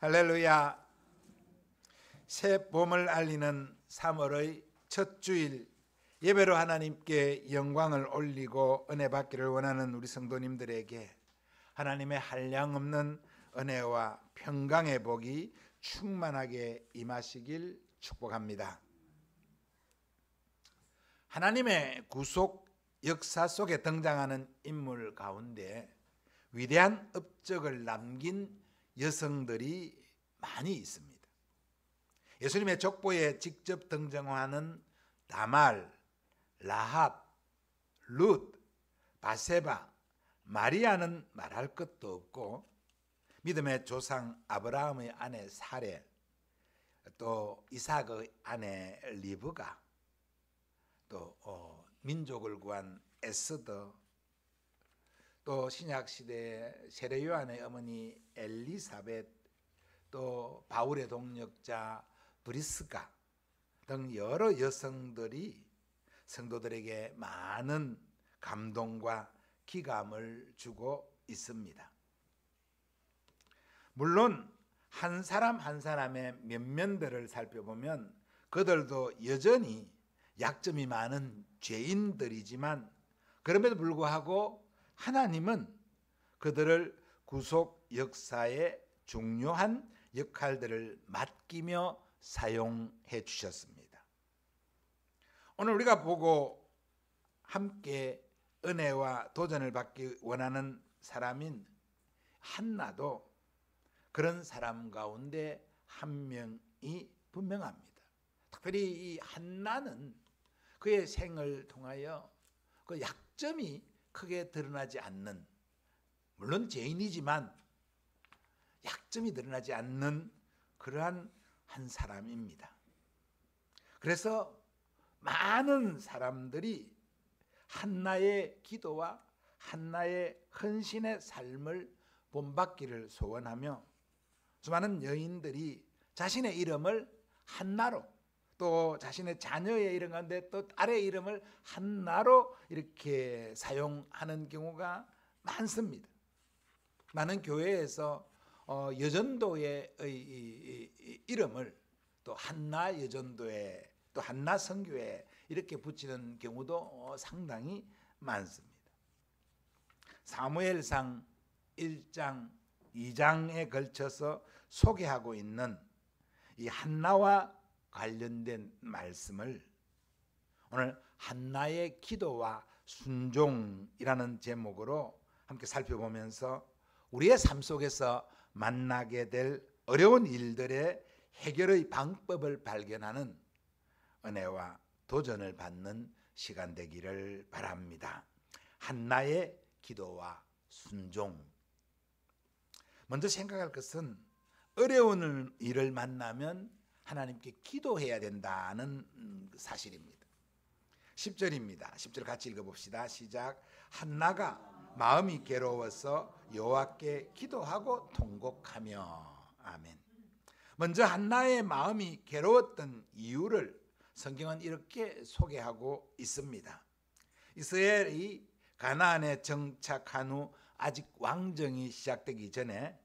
할렐루야. 새 봄을 알리는 3월의 첫 주일 예배로 하나님께 영광을 올리고 은혜 받기를 원하는 우리 성도님들에게 하나님의 한량없는 은혜와 평강의 복이 충만하게 임하시길 축복합니다. 하나님의 구속 역사 속에 등장하는 인물 가운데 위대한 업적을 남긴 여성들이 많이 있습니다. 예수님의 족보에 직접 등장하는 다말, 라합, 룻, 바세바, 마리아는 말할 것도 없고 믿음의 조상 아브라함의 아내 사레, 또 이삭의 아내 리브가, 또 민족을 구한 에스더, 또 신약시대의 세례 요한의 어머니 엘리사벳, 또 바울의 동력자 브리스가 등 여러 여성들이 성도들에게 많은 감동과 기감을 주고 있습니다. 물론 한 사람 한 사람의 면면들을 살펴보면 그들도 여전히 약점이 많은 죄인들이지만 그럼에도 불구하고 하나님은 그들을 구속 역사의 중요한 역할들을 맡기며 사용해 주셨습니다. 오늘 우리가 보고 함께 은혜와 도전을 받기 원하는 사람인 한나도 그런 사람 가운데 한 명이 분명합니다. 특별히 이 한나는 그의 생을 통하여 그 약점이 크게 드러나지 않는, 물론 죄인이지만 약점이 드러나지 않는 그러한 한 사람입니다. 그래서 많은 사람들이 한나의 기도와 한나의 헌신의 삶을 본받기를 소원하며 수많은 여인들이 자신의 이름을 한나로, 또 자신의 자녀의 이름 가운데 또 딸의 이름을 한나로 이렇게 사용하는 경우가 많습니다. 많은 교회에서 여전도의 이름을 또 한나 여전도회, 또 한나 선교회 이렇게 붙이는 경우도 상당히 많습니다. 사무엘상 1장, 2장에 걸쳐서 소개하고 있는 이 한나와 관련된 말씀을 오늘 한나의 기도와 순종이라는 제목으로 함께 살펴보면서 우리의 삶 속에서 만나게 될 어려운 일들의 해결의 방법을 발견하는 은혜와 도전을 받는 시간 되기를 바랍니다. 한나의 기도와 순종. 먼저 생각할 것은 어려운 일을 만나면 하나님께 기도해야 된다는 사실입니다. 10절입니다. 10절 같이 읽어봅시다. 시작. 한나가 마음이 괴로워서 여호와께 기도하고 통곡하며. 아멘. 먼저 한나의 마음이 괴로웠던 이유를 성경은 이렇게 소개하고 있습니다. 이스라엘이 가나안에 정착한 후 아직 왕정이 시작되기 전에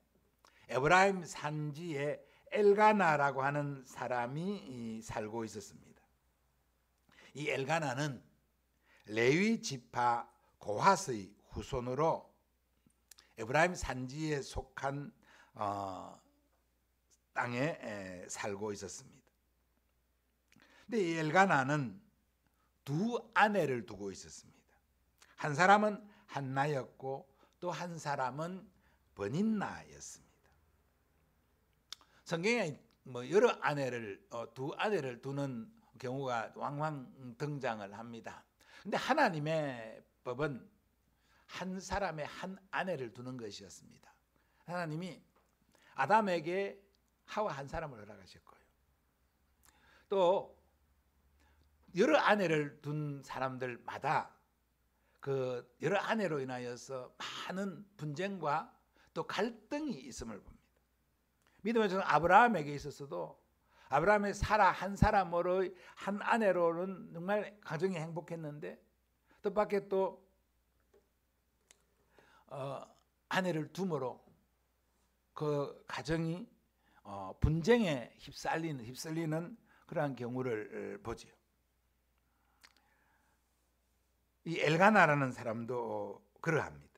에브라임 산지에 엘가나라고 하는 사람이 살고 있었습니다. 이 엘가나는 레위 지파 고핫의 후손으로 에브라임 산지에 속한 땅에 살고 있었습니다. 근데 이 엘가나는 두 아내를 두고 있었습니다. 한 사람은 한나였고 또 한 사람은 버닌나였습니다. 성경에 여러 아내를 두 아내를 두는 경우가 왕왕 등장을 합니다. 근데 하나님의 법은 한 사람의 한 아내를 두는 것이었습니다. 하나님이 아담에게 하와 한 사람을 허락하셨고요. 또 여러 아내를 둔 사람들마다 그 여러 아내로 인하여서 많은 분쟁과 또 갈등이 있음을 봅니다. 믿음의 조상 아브라함에게 있어서도 아브라함의 사라 한 사람으로 한 아내로는 정말 가정이 행복했는데 뜻밖의 또 아내를 둠으로 그 가정이 분쟁에 휩쓸리는 그러한 경우를 보지요. 이 엘가나라는 사람도 그러합니다.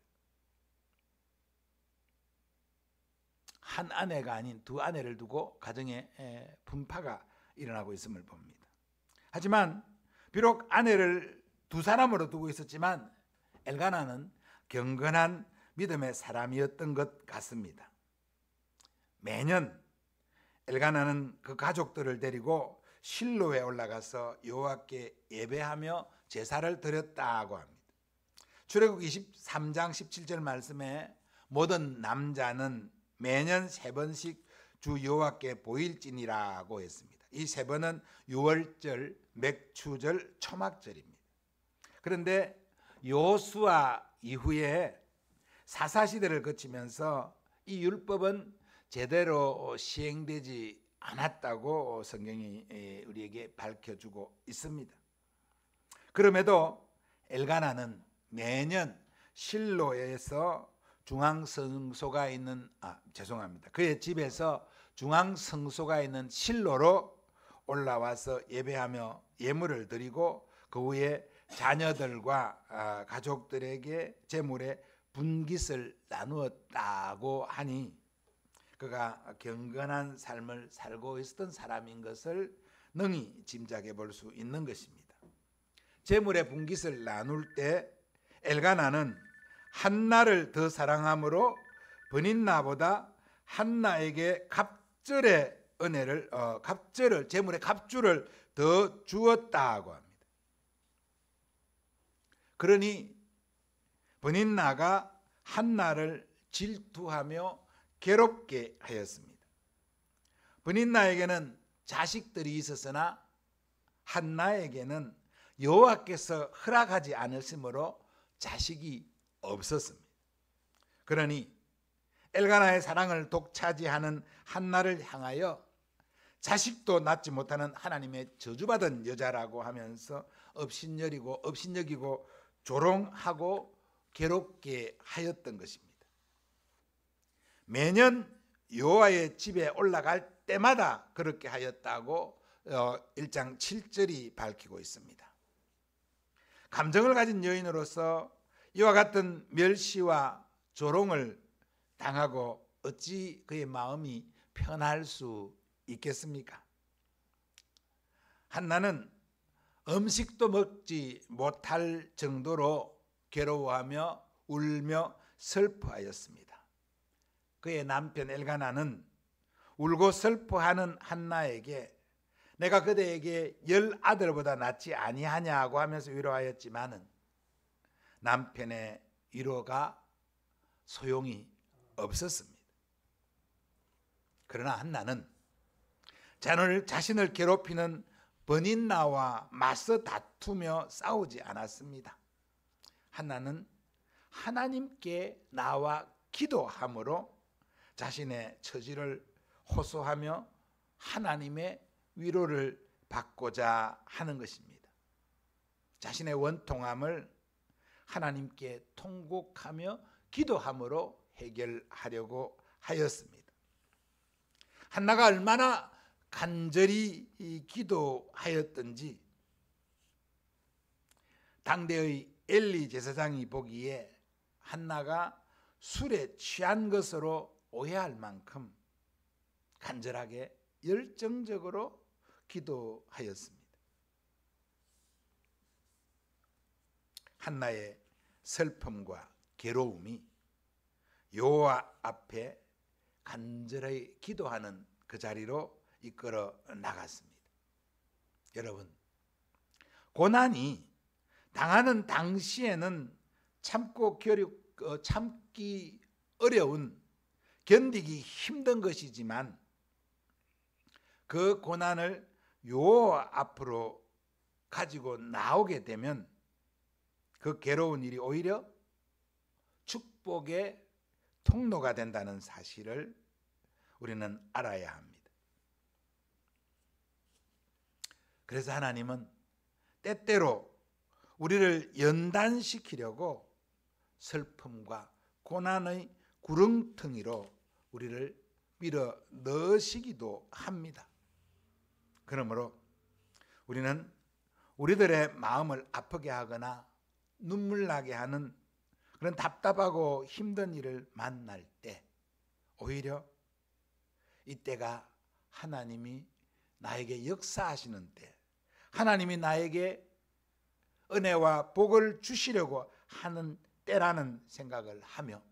한 아내가 아닌 두 아내를 두고 가정에 분파가 일어나고 있음을 봅니다. 하지만 비록 아내를 두 사람으로 두고 있었지만 엘가나는 경건한 믿음의 사람이었던 것 같습니다. 매년 엘가나는 그 가족들을 데리고 실로에 올라가서 여호와께 예배하며 제사를 드렸다고 합니다. 출애굽 23장 17절 말씀에 모든 남자는 매년 3번씩 주 여호와께 보일지니라고 했습니다. 이 3번은 유월절, 맥추절, 초막절입니다. 그런데 여호수아 이후에 사사시대를 거치면서 이 율법은 제대로 시행되지 않았다고 성경이 우리에게 밝혀주고 있습니다. 그럼에도 엘가나는 매년 실로에서 중앙성소가 있는 그의 집에서 중앙성소가 있는 실로로 올라와서 예배하며 예물을 드리고 그 후에 자녀들과 가족들에게 제물의 분깃을 나누었다고 하니 그가 경건한 삶을 살고 있었던 사람인 것을 능히 짐작해 볼 수 있는 것입니다. 제물의 분깃을 나눌 때 엘가나는 한나를 더 사랑함으로 브닌나보다 한나에게 갑절의 은혜를 제물의 갑주를 더 주었다고 합니다. 그러니 브닌나가 한나를 질투하며 괴롭게 하였습니다. 브닌나에게는 자식들이 있었으나 한나에게는 여호와께서 허락하지 않으심으로 자식이 없었습니다. 그러니 엘가나의 사랑을 독차지하는 한나를 향하여 자식도 낳지 못하는 하나님의 저주받은 여자라고 하면서 업신여기고 조롱하고 괴롭게 하였던 것입니다. 매년 여호와의 집에 올라갈 때마다 그렇게 하였다고 1장 7절이 밝히고 있습니다. 감정을 가진 여인으로서 이와 같은 멸시와 조롱을 당하고 어찌 그의 마음이 편할 수 있겠습니까? 한나는 음식도 먹지 못할 정도로 괴로워하며 울며 슬퍼하였습니다. 그의 남편 엘가나는 울고 슬퍼하는 한나에게 내가 그대에게 10아들보다 낫지 아니하냐고 하면서 위로하였지만은 남편의 위로가 소용이 없었습니다. 그러나 한나는 자신을 괴롭히는 브닌나와 맞서 다투며 싸우지 않았습니다. 한나는 하나님께 나와 기도함으로 자신의 처지를 호소하며 하나님의 위로를 받고자 하는 것입니다. 자신의 원통함을 하나님께 통곡하며 기도함으로 해결하려고 하였습니다. 한나가 얼마나 간절히 기도하였던지 당대의 엘리 제사장이 보기에 한나가 술에 취한 것으로 오해할 만큼 간절하게 열정적으로 기도하였습니다. 한나의 슬픔과 괴로움이 여호와 앞에 간절히 기도하는 그 자리로 이끌어 나갔습니다. 여러분, 고난이 당하는 당시에는 참기 어려운, 견디기 힘든 것이지만 그 고난을 여호와 앞으로 가지고 나오게 되면 그 괴로운 일이 오히려 축복의 통로가 된다는 사실을 우리는 알아야 합니다. 그래서 하나님은 때때로 우리를 연단시키려고 슬픔과 고난의 구렁텅이로 우리를 밀어 넣으시기도 합니다. 그러므로 우리는 우리들의 마음을 아프게 하거나 눈물 나게 하는 그런 답답하고 힘든 일을 만날 때 오히려 이때가 하나님이 나에게 역사하시는 때, 하나님이 나에게 은혜와 복을 주시려고 하는 때라는 생각을 하며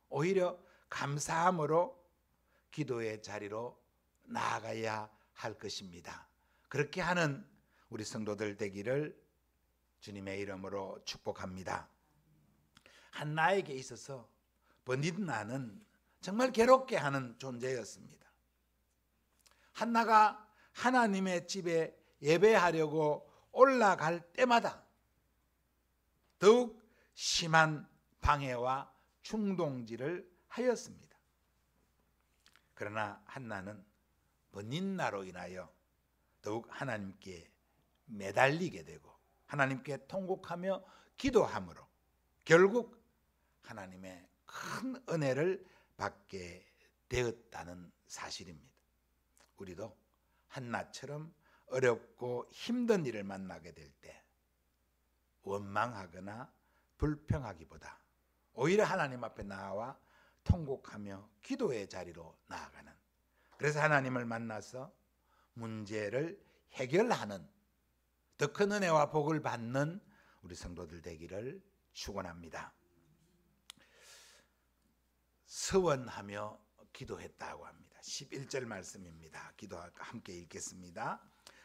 오히려 감사함으로 기도의 자리로 나아가야 할 것입니다. 그렇게 하는 우리 성도들 되기를 주님의 이름으로 축복합니다. 한나에게 있어서 버니드나는 정말 괴롭게 하는 존재였습니다. 한나가 하나님의 집에 예배하려고 올라갈 때마다 더욱 심한 방해와 충동질을 하였습니다. 그러나 한나는 버니드나로 인하여 더욱 하나님께 매달리게 되고 하나님께 통곡하며 기도함으로 결국 하나님의 큰 은혜를 받게 되었다는 사실입니다. 우리도 한나처럼 어렵고 힘든 일을 만나게 될 때 원망하거나 불평하기보다 오히려 하나님 앞에 나와 통곡하며 기도의 자리로 나아가는, 그래서 하나님을 만나서 문제를 해결하는 더 큰 은혜와 복을 받는 우리 성도들 되기를 축원합니다. 서원하며 기도했다고 합니다. 11절 말씀입니다. 기도 함께 읽겠습니다.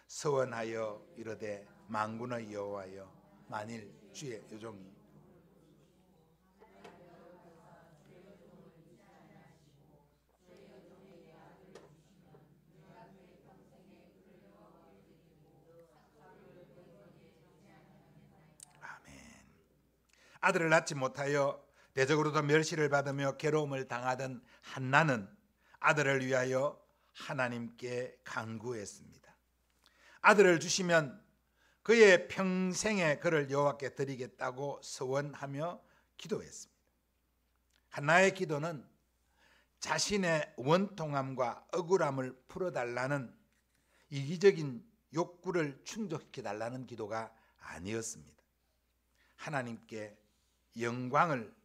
서원하여 이르되 만군의 여호와여 만일 주의 요종이 아들을 낳지 못하여 대적으로도 멸시를 받으며 괴로움을 당하던 한나는 아들을 위하여 하나님께 간구했습니다. 아들을 주시면 그의 평생에 그를 여호와께 드리겠다고 서원하며 기도했습니다. 한나의 기도는 자신의 원통함과 억울함을 풀어달라는 이기적인 욕구를 충족시켜달라는 기도가 아니었습니다. 하나님께 영광을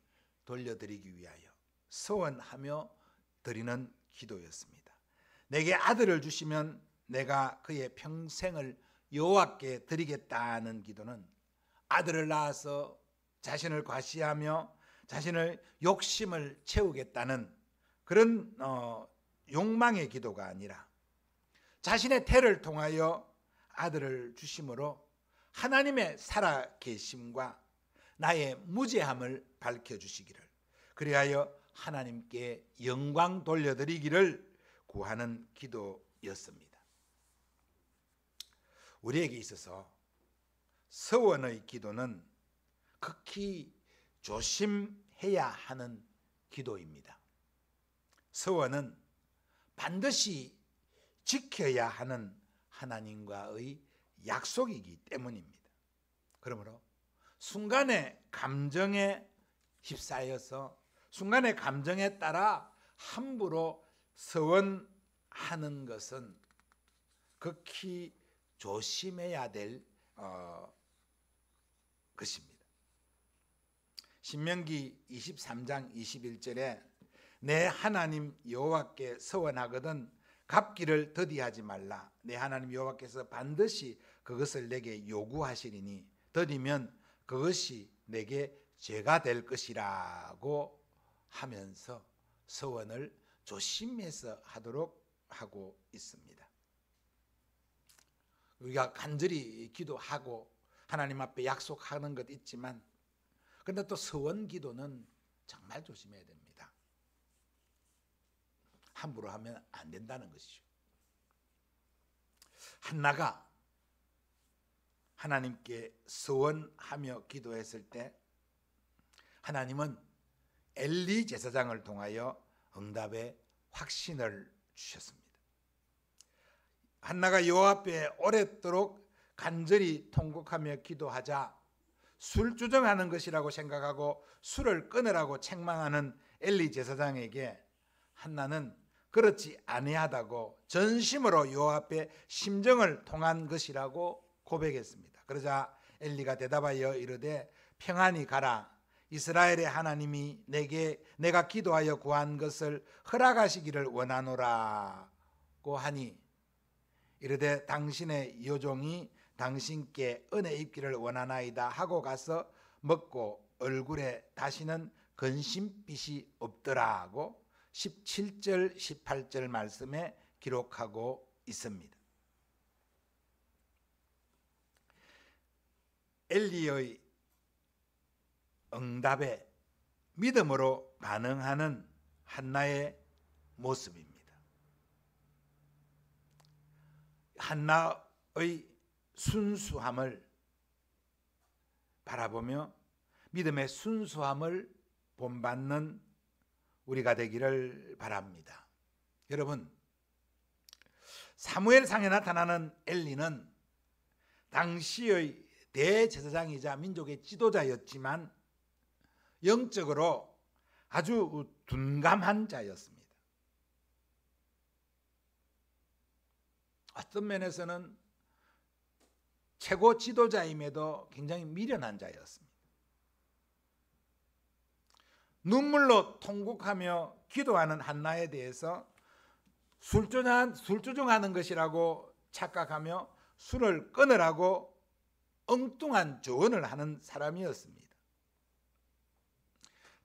돌려드리기 위하여 서원하며 드리는 기도였습니다. 내게 아들을 주시면 내가 그의 평생을 여호와께 드리겠다는 기도는 아들을 낳아서 자신을 과시하며 자신을 욕심을 채우겠다는 그런 욕망의 기도가 아니라 자신의 태를 통하여 아들을 주심으로 하나님의 살아계심과 나의 무죄함을 밝혀주시기를, 그리하여 하나님께 영광 돌려드리기를 구하는 기도였습니다. 우리에게 있어서 서원의 기도는 극히 조심해야 하는 기도입니다. 서원은 반드시 지켜야 하는 하나님과의 약속이기 때문입니다. 그러므로 순간의 감정에 휩싸여서 순간의 감정에 따라 함부로 서원하는 것은 극히 조심해야 될 것입니다. 신명기 23장 21절에 내 하나님 여호와께 서원하거든 갚기를 더디하지 말라. 내 하나님 여호와께서 반드시 그것을 내게 요구하시리니 더디면 그것이 내게 죄가 될 것이라고 하면서 서원을 조심해서 하도록 하고 있습니다. 우리가 간절히 기도하고 하나님 앞에 약속하는 것 있지만 그런데 또 서원 기도는 정말 조심해야 됩니다. 함부로 하면 안 된다는 것이죠. 한나가 하나님께 서원하며 기도했을 때 하나님은 엘리 제사장을 통하여 응답의 확신을 주셨습니다. 한나가 여호와 앞에 오랫도록 간절히 통곡하며 기도하자 술 주정하는 것이라고 생각하고 술을 끊으라고 책망하는 엘리 제사장에게 한나는 그렇지 아니하다고 전심으로 여호와 앞에 심정을 통한 것이라고 고백했습니다. 그러자 엘리가 대답하여 이르되 평안히 가라. 이스라엘의 하나님이 내가 기도하여 구한 것을 허락하시기를 원하노라고 하니 이르되 당신의 여종이 당신께 은혜 입기를 원하나이다 하고 가서 먹고 얼굴에 다시는 근심빛이 없더라고 17절 18절 말씀에 기록하고 있습니다. 엘리의 응답에 믿음으로 반응하는 한나의 모습입니다. 한나의 순수함을 바라보며 믿음의 순수함을 본받는 우리가 되기를 바랍니다. 여러분, 사무엘상에 나타나는 엘리는 당시의 대제사장이자 민족의 지도자였지만 영적으로 아주 둔감한 자였습니다. 어떤 면에서는 최고 지도자임에도 굉장히 미련한 자였습니다. 눈물로 통곡하며 기도하는 한나에 대해서 술주정하는 것이라고 착각하며 술을 끊으라고 엉뚱한 조언을 하는 사람이었습니다.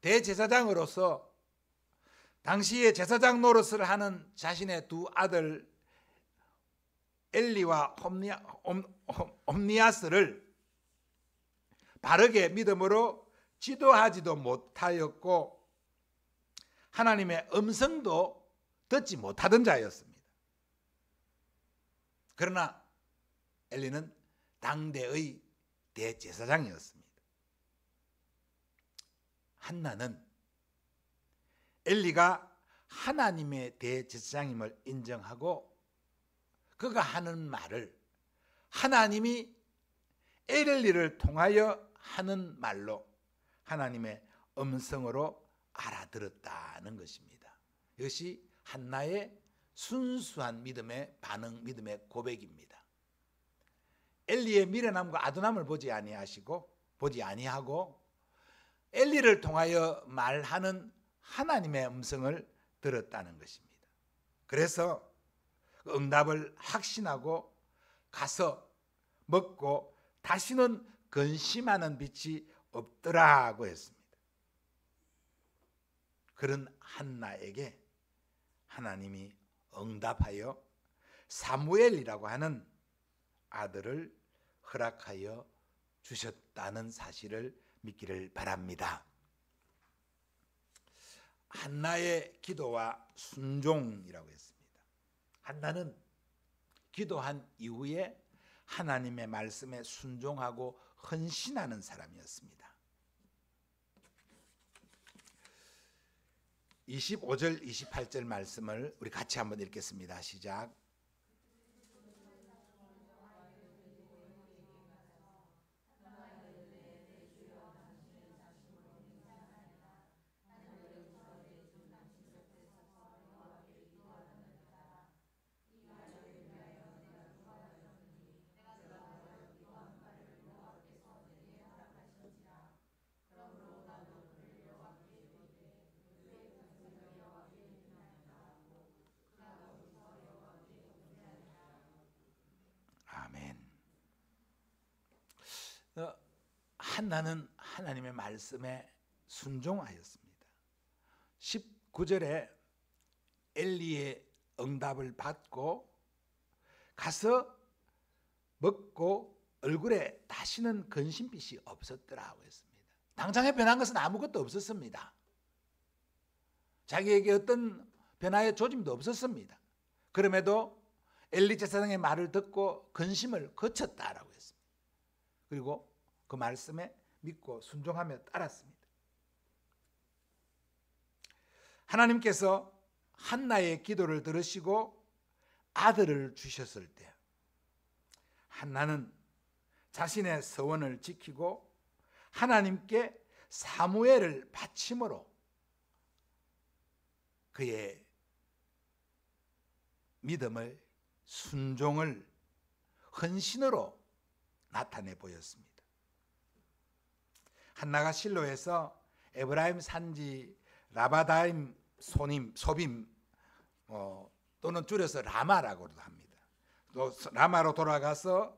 대제사장으로서 당시에 제사장 노릇을 하는 자신의 두 아들 엘리와 홈니아스를 바르게 믿음으로 지도하지도 못하였고 하나님의 음성도 듣지 못하던 자였습니다. 그러나 엘리는 당대의 대제사장이었습니다. 한나는 엘리가 하나님의 대제사장임을 인정하고 그가 하는 말을 하나님이 엘리를 통하여 하는 말로 하나님의 음성으로 알아들었다는 것입니다. 이것이 한나의 순수한 믿음의 반응, 믿음의 고백입니다. 엘리의 미련함과 아둔함을 보지 아니하고 엘리를 통하여 말하는 하나님의 음성을 들었다는 것입니다. 그래서 응답을 확신하고 가서 먹고 다시는 근심하는 빛이 없더라고 했습니다. 그런 한나에게 하나님이 응답하여 사무엘이라고 하는 아들을 허락하여 주셨다는 사실을 믿기를 바랍니다. 한나의 기도와 순종이라고 했습니다. 한나는 기도한 이후에 하나님의 말씀에 순종하고 헌신하는 사람이었습니다. 25절 28절 말씀을 우리 같이 한번 읽겠습니다. 시작. 한나는 하나님의 말씀에 순종하였습니다. 19절에 엘리의 응답을 받고 가서 먹고 얼굴에 다시는 근심빛이 없었더라고 했습니다. 당장에 변한 것은 아무것도 없었습니다. 자기에게 어떤 변화의 조짐도 없었습니다. 그럼에도 엘리 제사장의 말을 듣고 근심을 거쳤다라고 했습니다. 그리고 그 말씀에 믿고 순종하며 따랐습니다. 하나님께서 한나의 기도를 들으시고 아들을 주셨을 때 한나는 자신의 서원을 지키고 하나님께 사무엘을 바침으로 그의 믿음을, 순종을 헌신으로 나타내 보였습니다. 한나가 실로에서 에브라임 산지 라바다임 소빔 또는 줄여서 라마라고도 합니다. 또 라마로 돌아가서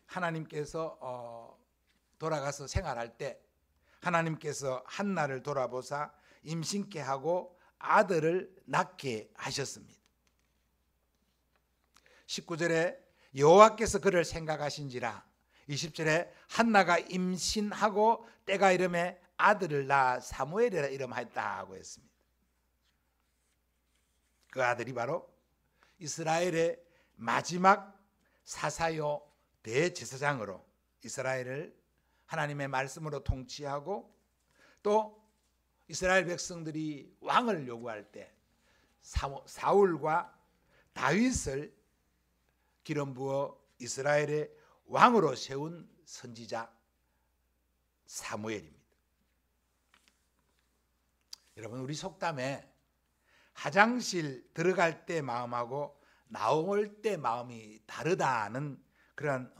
하나님께서 돌아가서 생활할 때 하나님께서 한나를 돌아보사 임신케 하고 아들을 낳게 하셨습니다. 19절에 여호와께서 그를 생각하신지라, 20절에 한나가 임신하고 때가 이름에 아들을 낳아 사무엘이라 이름하였다고 했습니다. 그 아들이 바로 이스라엘의 마지막 사사요 대제사장으로 이스라엘을 하나님의 말씀으로 통치하고, 또 이스라엘 백성들이 왕을 요구할 때 사울과 다윗을 기름 부어 이스라엘의 왕으로 세운 선지자 사무엘입니다. 여러분, 우리 속담에 화장실 들어갈 때 마음하고 나올 때 마음이 다르다는 그런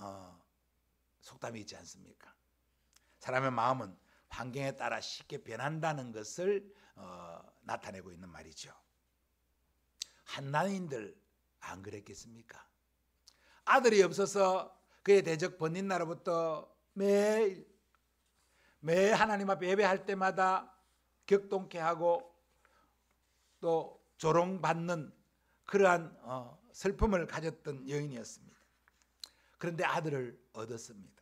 속담이 있지 않습니까? 사람의 마음은 환경에 따라 쉽게 변한다는 것을 나타내고 있는 말이죠. 한나인들 안 그랬겠습니까? 아들이 없어서 그의 대적 번닌나로부터 매일 하나님 앞에 예배할 때마다 격동케 하고 또 조롱받는 그러한 슬픔을 가졌던 여인이었습니다. 그런데 아들을 얻었습니다.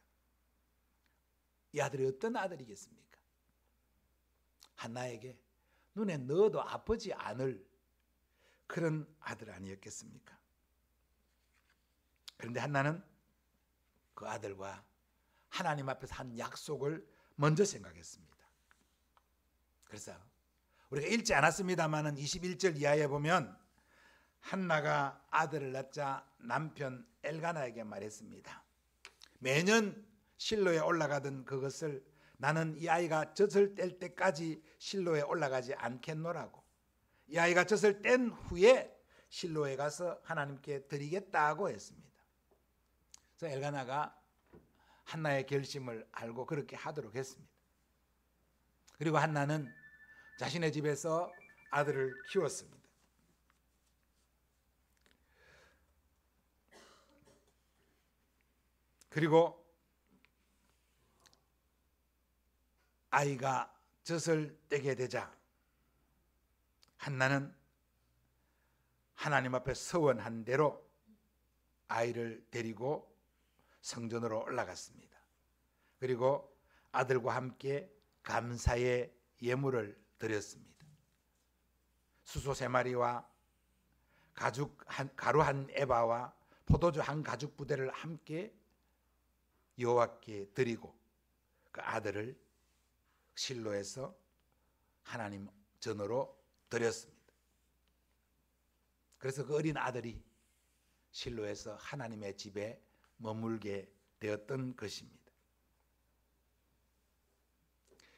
이 아들이 어떤 아들이겠습니까? 한나에게 눈에 넣어도 아프지 않을 그런 아들 아니었겠습니까? 그런데 한나는 그 아들과 하나님 앞에서 한 약속을 먼저 생각했습니다. 그래서 우리가 읽지 않았습니다만 21절 이하에 보면 한나가 아들을 낳자 남편 엘가나에게 말했습니다. 매년 실로에 올라가던 그것을 나는 이 아이가 젖을 뗄 때까지 실로에 올라가지 않겠노라고, 이 아이가 젖을 뗀 후에 실로에 가서 하나님께 드리겠다고 했습니다. 그래서 엘가나가 한나의 결심을 알고 그렇게 하도록 했습니다. 그리고 한나는 자신의 집에서 아들을 키웠습니다. 그리고 아이가 젖을 떼게 되자 한나는 하나님 앞에 서원한 대로 아이를 데리고 성전으로 올라갔습니다. 그리고 아들과 함께 감사의 예물을 드렸습니다. 수소 3마리와 가루 한 에바와 포도주 한 가죽 부대를 함께 여호와께 드리고 그 아들을 실로에서 하나님 전으로 드렸습니다. 그래서 그 어린 아들이 실로에서 하나님의 집에 머물게 되었던 것입니다.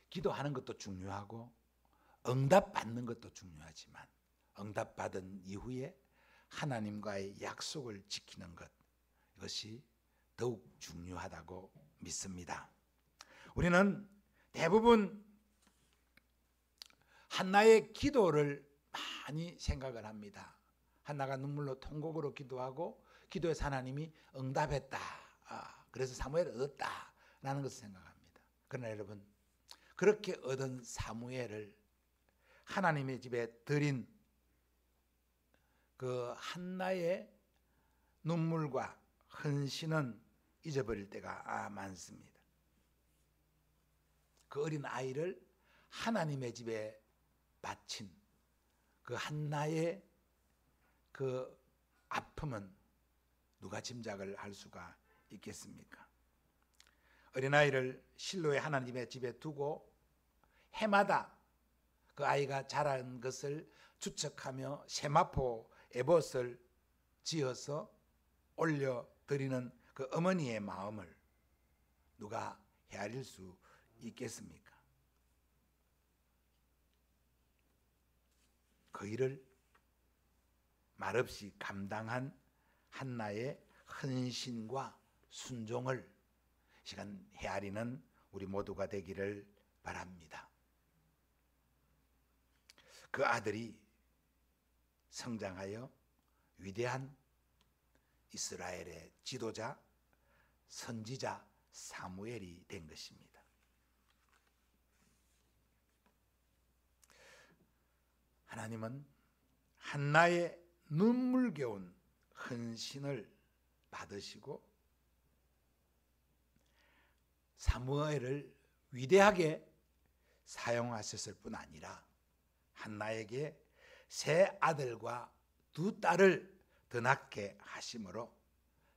기도하는 것도 중요하고 응답받는 것도 중요하지만 응답받은 이후에 하나님과의 약속을 지키는 것, 이것이 더욱 중요하다고 믿습니다. 우리는 대부분 한나의 기도를 많이 생각을 합니다. 한나가 눈물로 통곡으로 기도하고 기도해서 하나님이 응답했다, 그래서 사무엘을 얻었다 라는 것을 생각합니다. 그러나 여러분, 그렇게 얻은 사무엘을 하나님의 집에 드린 그 한나의 눈물과 헌신은 잊어버릴 때가 많습니다. 그 어린 아이를 하나님의 집에 바친 그 한나의 그 아픔은 누가 짐작을 할 수가 있겠습니까? 어린아이를 실로의 하나님의 집에 두고 해마다 그 아이가 자란 것을 추측하며 세마포 에봇을 지어서 올려드리는 그 어머니의 마음을 누가 헤아릴 수 있겠습니까? 그 일을 말없이 감당한 한나의 헌신과 순종을 시간 헤아리는 우리 모두가 되기를 바랍니다. 그 아들이 성장하여 위대한 이스라엘의 지도자, 선지자 사무엘이 된 것입니다. 하나님은 한나의 눈물겨운 헌신을 받으시고 사무엘을 위대하게 사용하셨을 뿐 아니라 한나에게 세 아들과 두 딸을 더 낳게 하심으로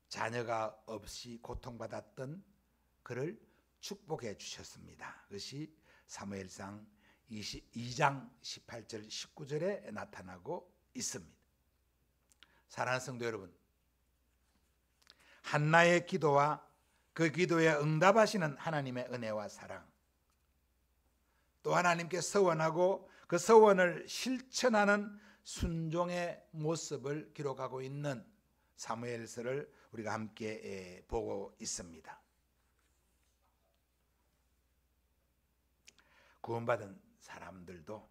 자녀가 없이 고통받았던 그를 축복해 주셨습니다. 그것이 사무엘상 22장 18절 19절에 나타나고 있습니다. 사랑하는 성도 여러분, 한나의 기도와 그 기도에 응답하시는 하나님의 은혜와 사랑, 또 하나님께 서원하고 그 서원을 실천하는 순종의 모습을 기록하고 있는 사무엘서를 우리가 함께 보고 있습니다. 구원받은 사람들도,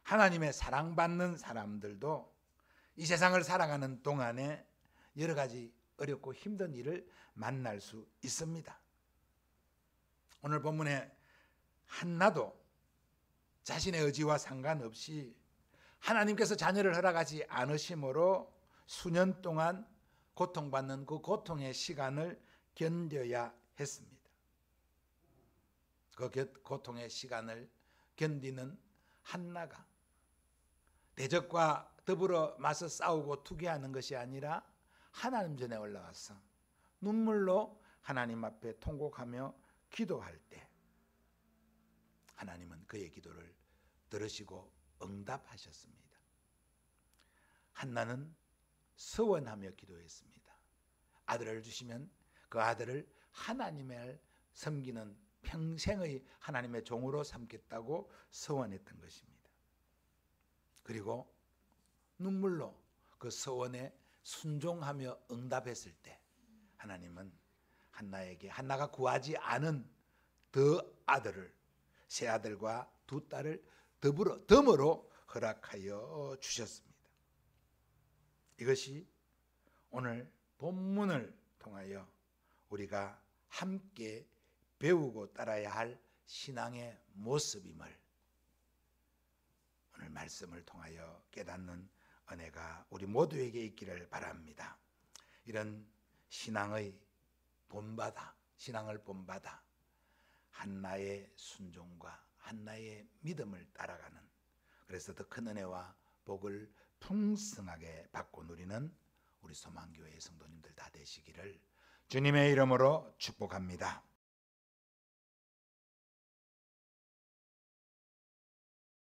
하나님의 사랑받는 사람들도 이 세상을 살아가는 동안에 여러 가지 어렵고 힘든 일을 만날 수 있습니다. 오늘 본문에 한나도 자신의 의지와 상관없이 하나님께서 자녀를 허락하지 않으심으로 수년 동안 고통받는 그 고통의 시간을 견뎌야 했습니다. 그 고통의 시간을 견디는 한나가 대적과 더불어 맞서 싸우고 투기하는 것이 아니라 하나님 전에 올라가서 눈물로 하나님 앞에 통곡하며 기도할 때 하나님은 그의 기도를 들으시고 응답하셨습니다. 한나는 서원하며 기도했습니다. 아들을 주시면 그 아들을 하나님을 섬기는 평생의 하나님의 종으로 삼겠다고 서원했던 것입니다. 그리고 눈물로 그 서원에 순종하며 응답했을 때 하나님은 한나에게 한나가 구하지 않은 더 아들을, 세 아들과 두 딸을 덤으로 허락하여 주셨습니다. 이것이 오늘 본문을 통하여 우리가 함께 배우고 따라야 할 신앙의 모습임을 오늘 말씀을 통하여 깨닫는 은혜가 우리 모두에게 있기를 바랍니다. 이런 신앙을 본받아 한나의 순종과 한나의 믿음을 따라가는, 그래서 더 큰 은혜와 복을 풍성하게 받고 누리는 우리 소망교회 성도님들 다 되시기를 주님의 이름으로 축복합니다.